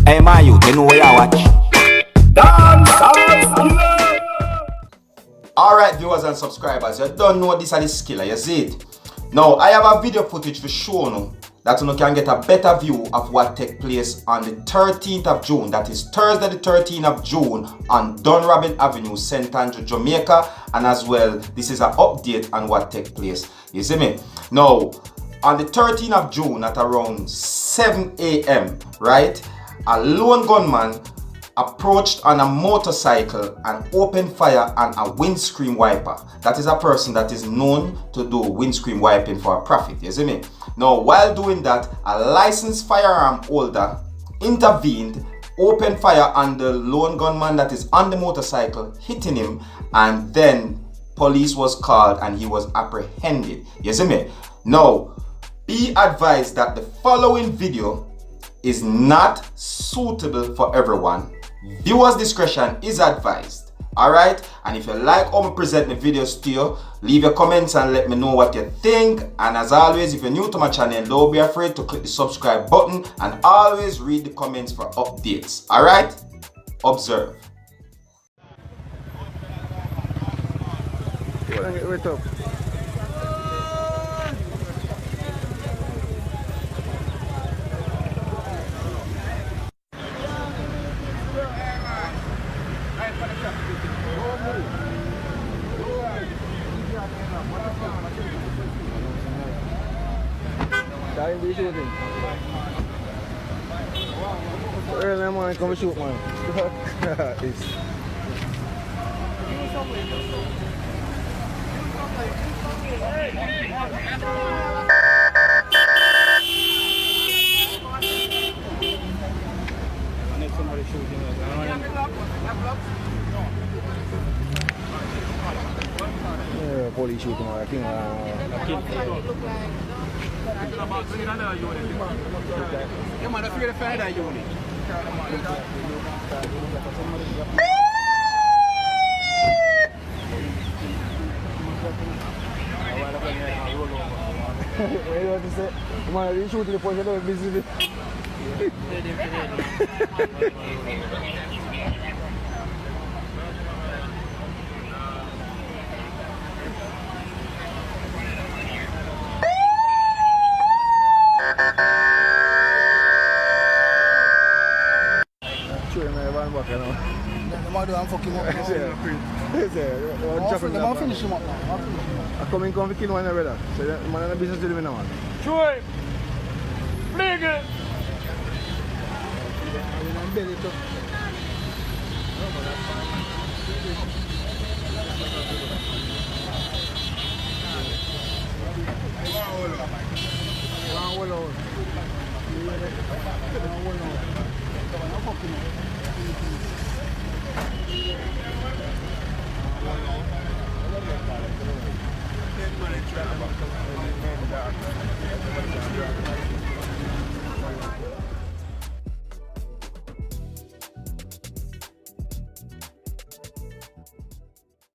Hey, my youth, you know where you watch? Dancehall. Alright, viewers and subscribers, you don't know this is the skiller, you see it? Now, I have a video footage to show you that you can get a better view of what took place on the 13th of June, that is Thursday the 13th of June on Dunrobin Avenue, St. Andrew, Jamaica, and as well, this is an update on what took place. You see me? Now, on the 13th of June at around 7 a.m., right, a lone gunman approached on a motorcycle and opened fire on a windscreen wiper. That is a person that is known to do windscreen wiping for a profit, you see me? Now, while doing that, a licensed firearm holder intervened, opened fire on the lone gunman that is on the motorcycle, hitting him, and then police was called and he was apprehended, you see me? Now, be advised that the following video is not suitable for everyone. Viewers' discretion is advised. Alright? And if you like how I present the videos to you, leave your comments and let me know what you think. And as always, if you're new to my channel, don't be afraid to click the subscribe button and always read the comments for updates. Alright? Observe. Wait up. Time to be shooting. Early morning, come shoot, man. It's somebody shooting. Yeah, police shooting. I think. You might have to find that unit. What do you want to say? You might have to shoot the police and busy. I'm fucking up. I'm finish him up now. I come in, come kill one brother. So that man has business to do now. Sure. Big it. I'm belly too. I'm fucking up.